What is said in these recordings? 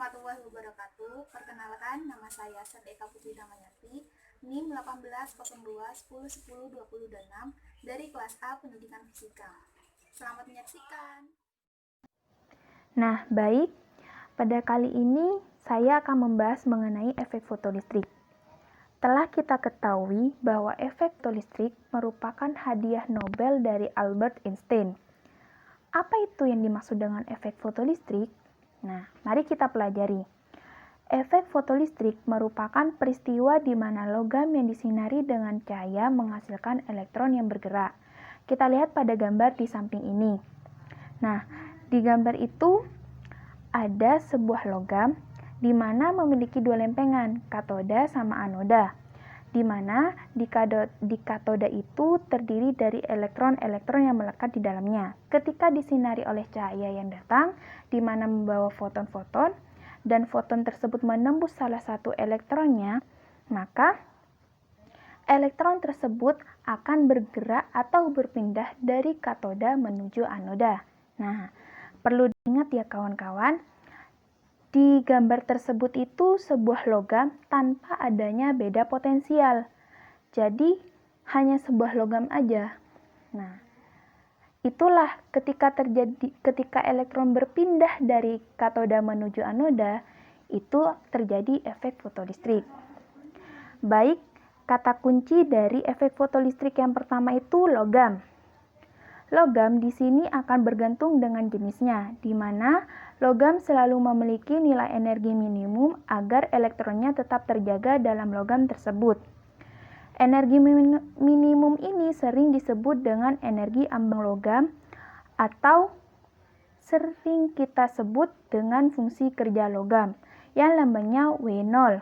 warahmatullahi wabarakatuh. Perkenalkan, nama saya Serdeka Putri Damayati, NIM 180210102026 dari kelas A Pendidikan Fisika. Selamat menyaksikan. Nah, baik. Pada kali ini saya akan membahas mengenai efek fotolistrik. Telah kita ketahui bahwa efek fotolistrik merupakan hadiah Nobel dari Albert Einstein. Apa itu yang dimaksud dengan efek fotolistrik? Nah, mari kita pelajari. Efek fotolistrik merupakan peristiwa di mana logam yang disinari dengan cahaya menghasilkan elektron yang bergerak. Kita lihat pada gambar di samping ini. Nah, di gambar itu ada sebuah logam di mana memiliki dua lempengan, katoda sama anoda, di mana di katoda itu terdiri dari elektron-elektron yang melekat di dalamnya. Ketika disinari oleh cahaya yang datang, di mana membawa foton-foton, dan foton tersebut menembus salah satu elektronnya, maka elektron tersebut akan bergerak atau berpindah dari katoda menuju anoda. Nah, perlu diingat ya kawan-kawan, di gambar tersebut itu sebuah logam tanpa adanya beda potensial. Jadi, hanya sebuah logam aja. Nah, itulah ketika elektron berpindah dari katoda menuju anoda, itu terjadi efek fotolistrik. Baik, kata kunci dari efek fotolistrik yang pertama itu logam. Logam di sini akan bergantung dengan jenisnya, di mana logam selalu memiliki nilai energi minimum agar elektronnya tetap terjaga dalam logam tersebut. Energi minimum ini sering disebut dengan energi ambang logam atau sering kita sebut dengan fungsi kerja logam yang lambangnya W0.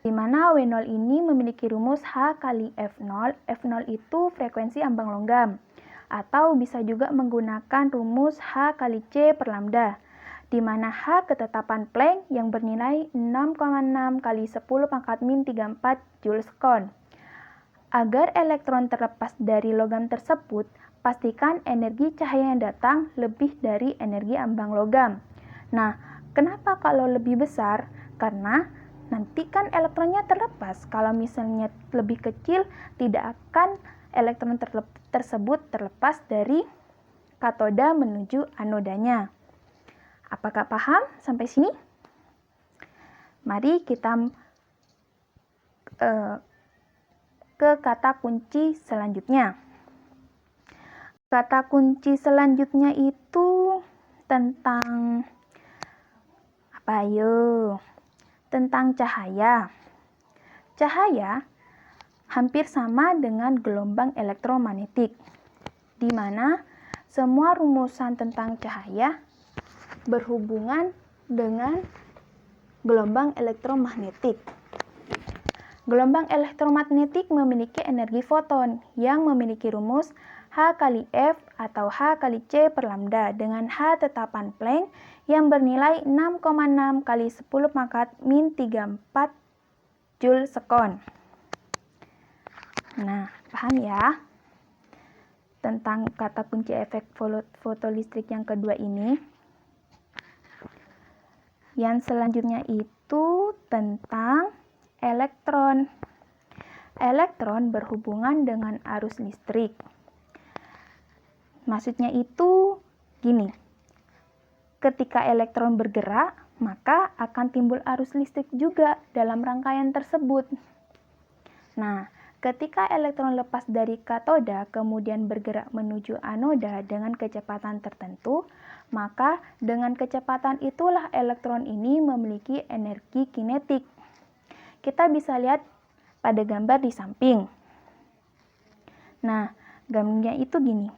Di mana W0 ini memiliki rumus H kali F0. F0 itu frekuensi ambang logam. Atau bisa juga menggunakan rumus H kali C per lambda, di mana H ketetapan Planck yang bernilai 6,6 kali 10 pangkat min 34 Joule sekon. Agar elektron terlepas dari logam tersebut, pastikan energi cahaya yang datang lebih dari energi ambang logam. Nah, kenapa kalau lebih besar? Karena nanti kan elektronnya terlepas. Kalau misalnya lebih kecil, tidak akan elektron tersebut terlepas dari katoda menuju anodanya. Apakah paham sampai sini? Mari kita ke kata kunci selanjutnya. Kata kunci selanjutnya itu tentang apa yuk? Tentang cahaya. Cahaya hampir sama dengan gelombang elektromagnetik, di mana semua rumusan tentang cahaya berhubungan dengan gelombang elektromagnetik. Gelombang elektromagnetik memiliki energi foton yang memiliki rumus H kali F atau H kali C per lambda dengan H tetapan Planck yang bernilai 6,6 kali 10 pangkat min 34 Joule sekon. Nah, paham ya tentang kata kunci efek fotolistrik yang kedua ini. Yang selanjutnya itu tentang elektron. Elektron berhubungan dengan arus listrik. Maksudnya itu gini. Ketika elektron bergerak, maka akan timbul arus listrik juga dalam rangkaian tersebut. Nah, ketika elektron lepas dari katoda kemudian bergerak menuju anoda dengan kecepatan tertentu, maka dengan kecepatan itulah elektron ini memiliki energi kinetik. Kita bisa lihat pada gambar di samping. Nah, gambarnya itu gini.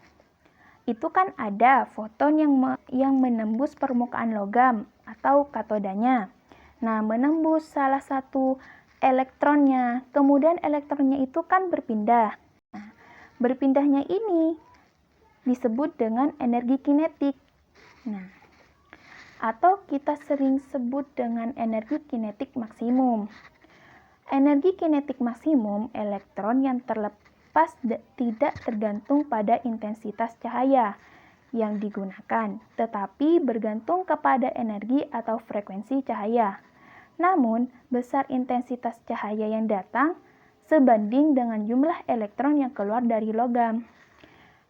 Itu kan ada foton yang menembus permukaan logam atau katodanya. Nah, menembus salah satu elektronnya, kemudian elektronnya itu kan berpindah. Nah, berpindahnya ini disebut dengan energi kinetik. Nah, atau kita sering sebut dengan energi kinetik maksimum. Energi kinetik maksimum elektron yang terlepas tidak tergantung pada intensitas cahaya. yang digunakan, tetapi bergantung kepada energi atau frekuensi cahaya. Namun, besar intensitas cahaya yang datang sebanding dengan jumlah elektron yang keluar dari logam.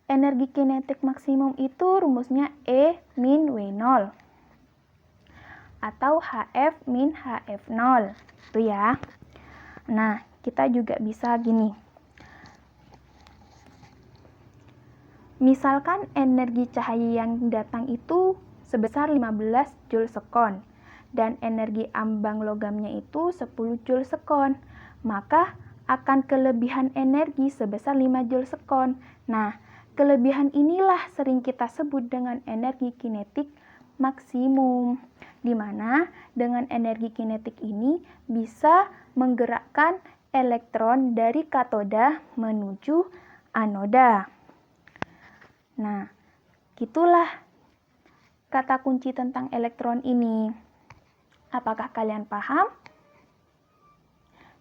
Energi kinetik maksimum itu rumusnya E min W0 atau HF min HF0. Itu ya. Nah, kita juga bisa gini. Misalkan energi cahaya yang datang itu sebesar 15 Joule sekon dan energi ambang logamnya itu 10 Joule sekon, maka akan kelebihan energi sebesar 5 Joule sekon. Nah, kelebihan inilah sering kita sebut dengan energi kinetik maksimum, di mana dengan energi kinetik ini bisa menggerakkan elektron dari katoda menuju anoda. Nah, gitulah kata kunci tentang elektron ini. Apakah kalian paham?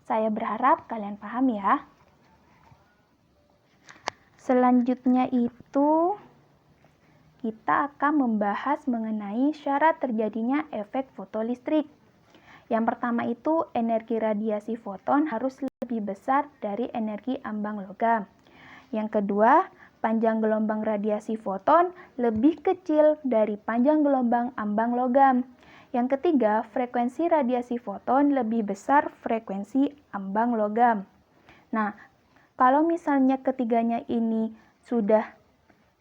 Saya berharap kalian paham ya. Selanjutnya itu kita akan membahas mengenai syarat terjadinya efek fotolistrik. Yang pertama itu energi radiasi foton harus lebih besar dari energi ambang logam. Yang kedua, panjang gelombang radiasi foton lebih kecil dari panjang gelombang ambang logam. Yang ketiga, frekuensi radiasi foton lebih besar frekuensi ambang logam. Nah, kalau misalnya ketiganya ini sudah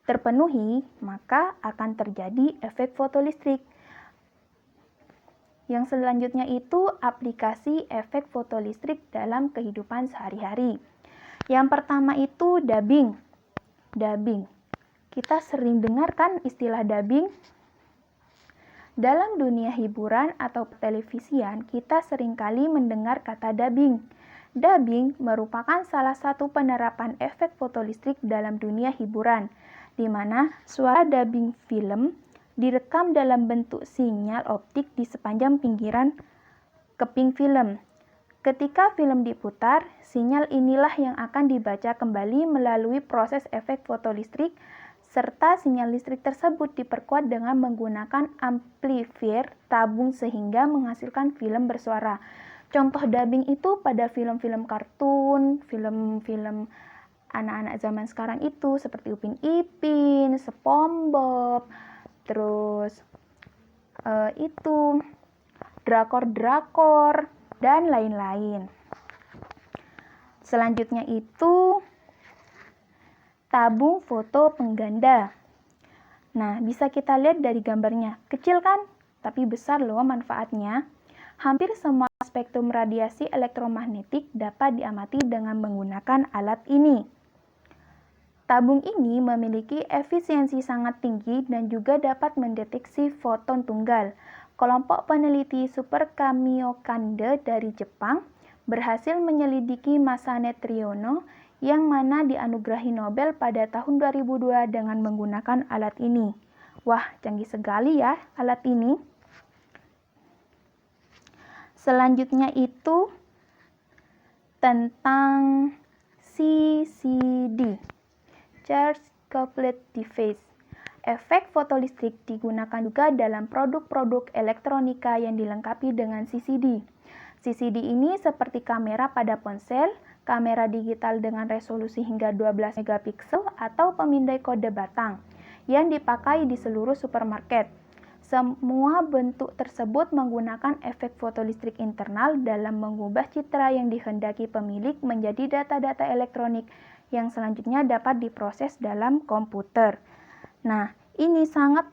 terpenuhi, maka akan terjadi efek fotolistrik. Yang selanjutnya itu aplikasi efek fotolistrik dalam kehidupan sehari-hari. Yang pertama itu dubbing. Dubbing. Kita sering dengar kan istilah dubbing? Dalam dunia hiburan atau televisian, kita seringkali mendengar kata dubbing. Dubbing merupakan salah satu penerapan efek fotolistrik dalam dunia hiburan, di mana suara dubbing film direkam dalam bentuk sinyal optik di sepanjang pinggiran keping film. Ketika film diputar, sinyal inilah yang akan dibaca kembali melalui proses efek fotolistrik, serta sinyal listrik tersebut diperkuat dengan menggunakan amplifier tabung sehingga menghasilkan film bersuara. Contoh dubbing itu pada film-film kartun, film-film anak-anak zaman sekarang itu seperti Upin Ipin, SpongeBob, terus itu drakor-drakor dan lain-lain. Selanjutnya itu tabung foto pengganda. Nah, bisa kita lihat dari gambarnya. Kecil kan? Tapi besar loh manfaatnya. Hampir semua spektrum radiasi elektromagnetik dapat diamati dengan menggunakan alat ini. Tabung ini memiliki efisiensi sangat tinggi dan juga dapat mendeteksi foton tunggal. Kelompok peneliti Super Kamiokande dari Jepang berhasil menyelidiki massa neutrino yang mana dianugerahi Nobel pada tahun 2002 dengan menggunakan alat ini. Wah, canggih sekali ya alat ini. Selanjutnya itu tentang CCD, Charge Couplet Device. Efek fotolistrik digunakan juga dalam produk-produk elektronika yang dilengkapi dengan CCD. CCD ini seperti kamera pada ponsel, kamera digital dengan resolusi hingga 12 megapiksel atau pemindai kode batang yang dipakai di seluruh supermarket. Semua bentuk tersebut menggunakan efek fotolistrik internal dalam mengubah citra yang dikehendaki pemilik menjadi data-data elektronik yang selanjutnya dapat diproses dalam komputer. Nah, ini sangat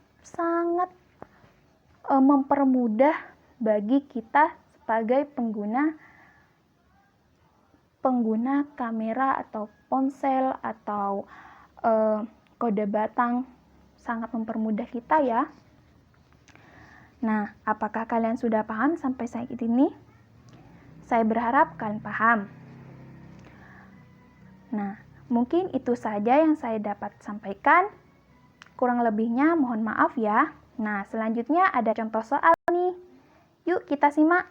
mempermudah bagi kita sebagai pengguna kamera atau ponsel atau kode batang, sangat mempermudah kita ya. Nah, apakah kalian sudah paham sampai saat ini? Saya berharap kalian paham. Nah, mungkin itu saja yang saya dapat sampaikan. Kurang lebihnya mohon maaf ya. Nah, selanjutnya ada contoh soal nih. Yuk kita simak.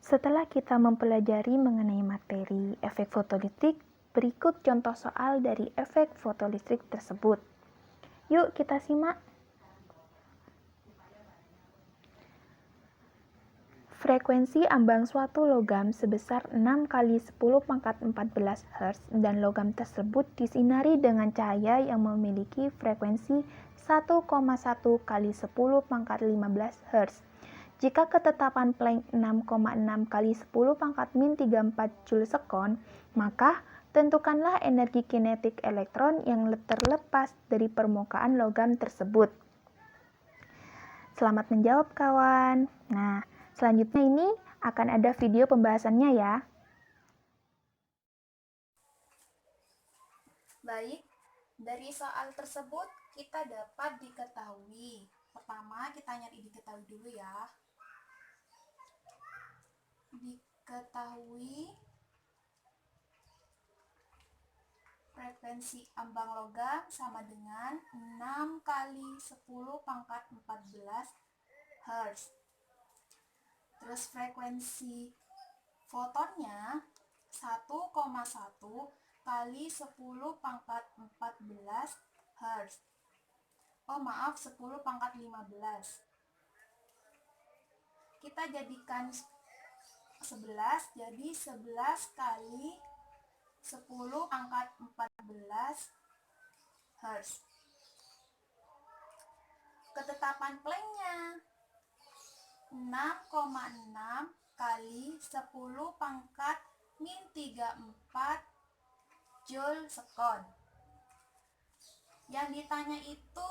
Setelah kita mempelajari mengenai materi efek fotolistrik, Berikut contoh soal dari efek fotolistrik tersebut. Yuk kita simak. Frekuensi ambang suatu logam sebesar 6 kali 10 pangkat 14 Hz dan logam tersebut disinari dengan cahaya yang memiliki frekuensi 1,1 kali 10 pangkat 15 Hz. Jika ketetapan Planck 6,6 kali 10 pangkat min 34 Joule sekon, maka tentukanlah energi kinetik elektron yang terlepas dari permukaan logam tersebut. Selamat menjawab kawan. Nah, selanjutnya ini akan ada video pembahasannya ya. Baik, dari soal tersebut kita dapat diketahui. Pertama, kita nyari diketahui dulu ya. Diketahui frekuensi ambang logam sama dengan 6 kali 10 pangkat 14 Hz. Terus frekuensi fotonnya 1,1 kali 10 pangkat 14 Hz. Oh maaf, 10 pangkat 15. Kita jadikan 11, jadi 11 kali 10 pangkat 14 Hz. Ketetapan Planck-nya 6,6 kali 10 pangkat min 34 Joule sekon. Yang ditanya itu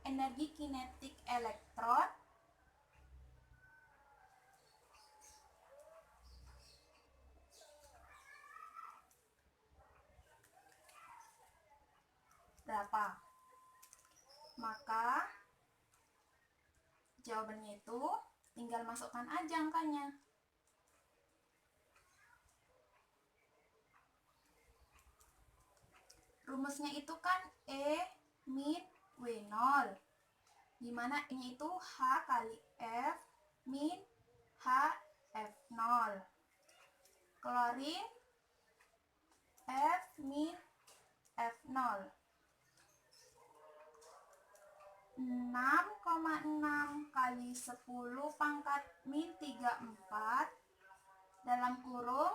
energi kinetik elektron berapa? Maka jawabannya itu tinggal masukkan aja angkanya. Rumusnya itu kan E min W0, dimana E-nya itu H kali F min H F0. Klorin F min F0. 6,6 kali 10 pangkat min 34 dalam kurung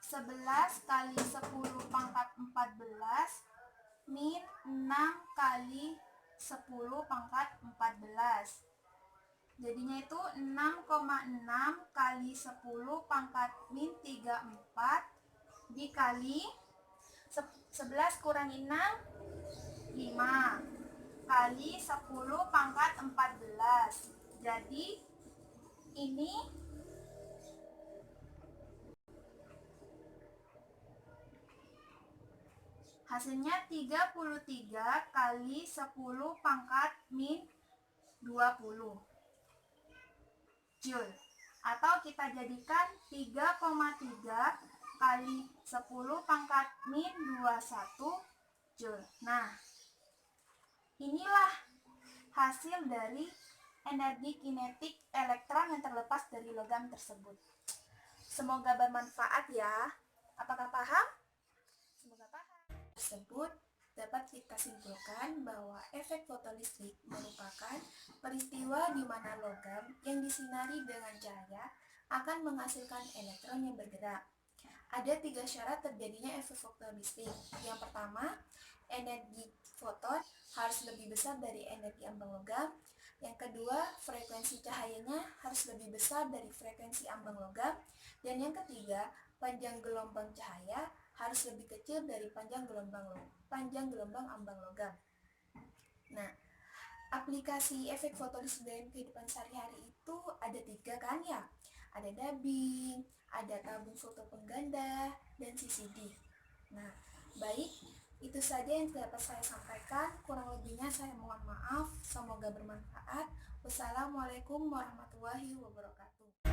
11 kali 10 pangkat 14 min 6 kali 10 pangkat 14. Jadinya itu 6,6 kali 10 pangkat min 34 dikali 11 kurangi 6, 5 kali 10 pangkat 14. Jadi ini hasilnya 33 kali 10 pangkat min 20 Joule. Atau kita jadikan 3,3 kali 10 pangkat min 21 Joule. Nah, inilah hasil dari energi kinetik elektron yang terlepas dari logam tersebut. Semoga bermanfaat ya. Apakah paham? Semoga paham. Tersebut dapat kita simpulkan bahwa efek fotolistrik merupakan peristiwa di mana logam yang disinari dengan cahaya akan menghasilkan elektron yang bergerak. Ada 3 syarat terjadinya efek fotolistrik. Yang pertama, energi foton harus lebih besar dari energi ambang logam. Yang kedua, frekuensi cahayanya harus lebih besar dari frekuensi ambang logam. Dan yang ketiga, panjang gelombang cahaya harus lebih kecil dari panjang gelombang ambang logam. Nah, aplikasi efek fotolistrik dalam kehidupan sehari-hari itu ada 3 kan ya? Ada dubbing, ada tabung foto pengganda, dan CCD. Nah, baik, itu saja yang dapat saya sampaikan. Kurang lebihnya saya mohon maaf. Semoga bermanfaat. Wassalamualaikum warahmatullahi wabarakatuh.